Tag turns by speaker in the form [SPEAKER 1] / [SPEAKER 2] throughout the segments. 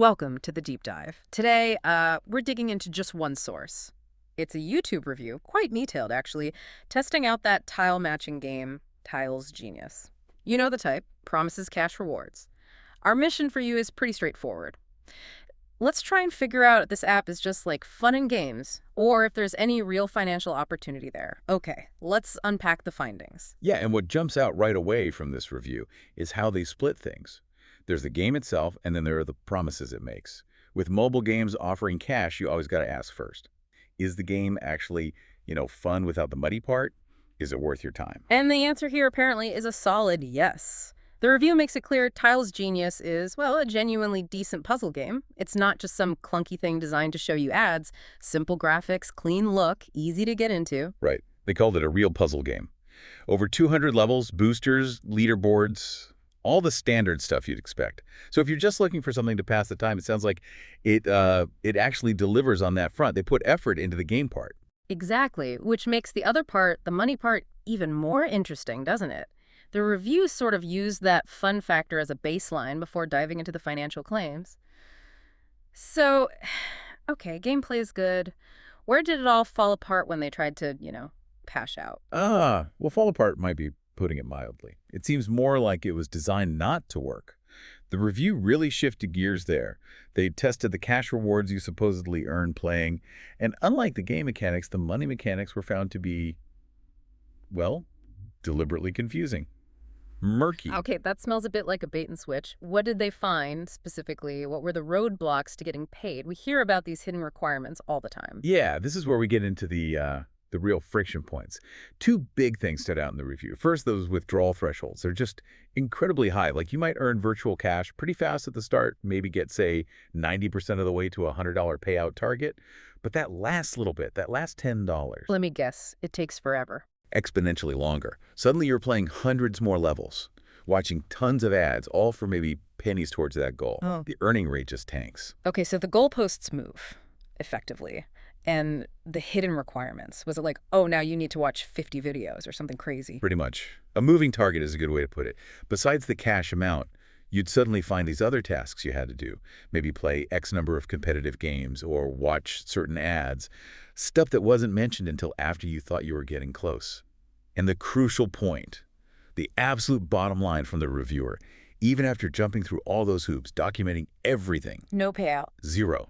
[SPEAKER 1] Welcome to the deep dive. Today, we're digging into just one source. It's a YouTube review, quite detailed actually, testing out that tile matching game, Tiles Genius. You know the type, promises cash rewards. Our mission for you is pretty straightforward. Let's try and figure out if this app is just like fun and games, or if there's any real financial opportunity there. Okay, let's unpack the findings.
[SPEAKER 2] Yeah, and what jumps out right away from this review is how they split things. There's the game itself, and then there are the promises it makes. With mobile games offering cash, you always got to ask first. Is the game actually, fun without the muddy part? Is it worth your time?
[SPEAKER 1] And the answer here apparently is a solid yes. The review makes it clear Tiles Genius is, well, a genuinely decent puzzle game. It's not just some clunky thing designed to show you ads. Simple graphics, clean look, easy to get into.
[SPEAKER 2] Right. They called it a real puzzle game. Over 200 levels, boosters, leaderboards, all the standard stuff you'd expect. So if you're just looking for something to pass the time, it sounds like it actually delivers on that front. They put effort into the game part.
[SPEAKER 1] Exactly, which makes the other part, the money part, even more interesting, doesn't it? The reviews sort of use that fun factor as a baseline before diving into the financial claims. So, okay, gameplay is good. Where did it all fall apart when they tried to, cash out?
[SPEAKER 2] Well, fall apart might be putting it mildly. It seems more like it was designed not to work. The review really shifted gears there. They tested the cash rewards you supposedly earn playing, and unlike the game mechanics, the money mechanics were found to be, well, deliberately confusing. Murky.
[SPEAKER 1] Okay, that smells a bit like a bait and switch. What did they find specifically? What were the roadblocks to getting paid? We hear about these hidden requirements all the time.
[SPEAKER 2] Yeah, this is where we get into the real friction points. Two big things stood out in the review. First, those withdrawal thresholds. They're just incredibly high. Like you might earn virtual cash pretty fast at the start, maybe get, say, 90% of the way to a $100 payout target. But that last little bit, that last $10,
[SPEAKER 1] Let me guess, it takes forever.
[SPEAKER 2] exponentially longer. Suddenly you're playing hundreds more levels, watching tons of ads, all for maybe pennies towards that goal.
[SPEAKER 1] Oh.
[SPEAKER 2] The earning rate just tanks.
[SPEAKER 1] Okay, so the goalposts move, effectively. And the hidden requirements. Was it like, oh, now you need to watch 50 videos or something crazy?
[SPEAKER 2] Pretty much. A moving target is a good way to put it. Besides the cash amount, you'd suddenly find these other tasks you had to do. Maybe play X number of competitive games or watch certain ads. Stuff that wasn't mentioned until after you thought you were getting close. And the crucial point, the absolute bottom line from the reviewer, even after jumping through all those hoops, documenting everything,
[SPEAKER 1] No payout.
[SPEAKER 2] zero.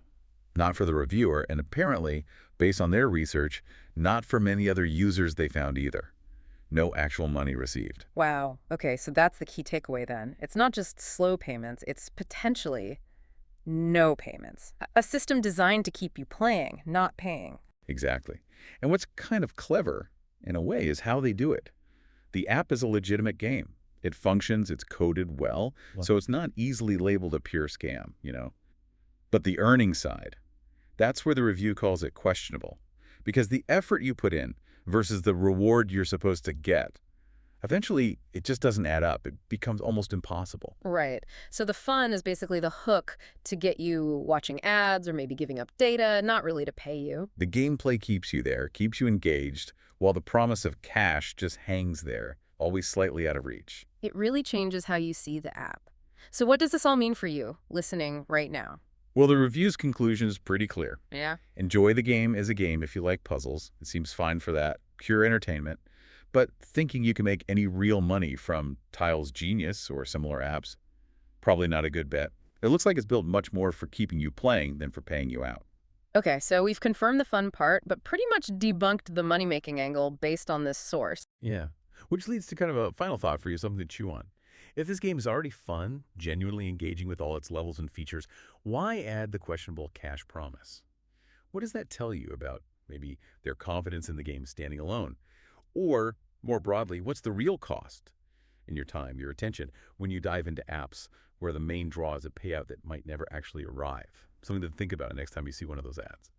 [SPEAKER 2] Not for the reviewer, and apparently, based on their research, not for many other users they found either. No actual money received.
[SPEAKER 1] Wow. Okay, so that's the key takeaway then. It's not just slow payments, it's potentially no payments. A system designed to keep you playing, not paying.
[SPEAKER 2] Exactly. And what's kind of clever, in a way, is how they do it. The app is a legitimate game. It functions, it's coded well, so it's not easily labeled a pure scam. But the earning side, that's where the review calls it questionable. Because the effort you put in versus the reward you're supposed to get, eventually it just doesn't add up. It becomes almost impossible.
[SPEAKER 1] Right. So the fun is basically the hook to get you watching ads or maybe giving up data, not really to pay you.
[SPEAKER 2] The gameplay keeps you there, keeps you engaged, while the promise of cash just hangs there, always slightly out of reach.
[SPEAKER 1] It really changes how you see the app. So what does this all mean for you, listening right now?
[SPEAKER 2] Well, the review's conclusion is pretty clear.
[SPEAKER 1] Yeah?
[SPEAKER 2] Enjoy the game as a game if you like puzzles. It seems fine for that. Pure entertainment. But thinking you can make any real money from Tiles Genius or similar apps, probably not a good bet. It looks like it's built much more for keeping you playing than for paying you out.
[SPEAKER 1] Okay, so we've confirmed the fun part, but pretty much debunked the money-making angle based on this source.
[SPEAKER 3] Yeah, which leads to kind of a final thought for you, something to chew on. If this game is already fun, genuinely engaging with all its levels and features, why add the questionable cash promise? What does that tell you about maybe their confidence in the game standing alone? Or, more broadly, what's the real cost in your time, your attention, when you dive into apps where the main draw is a payout that might never actually arrive? Something to think about next time you see one of those ads.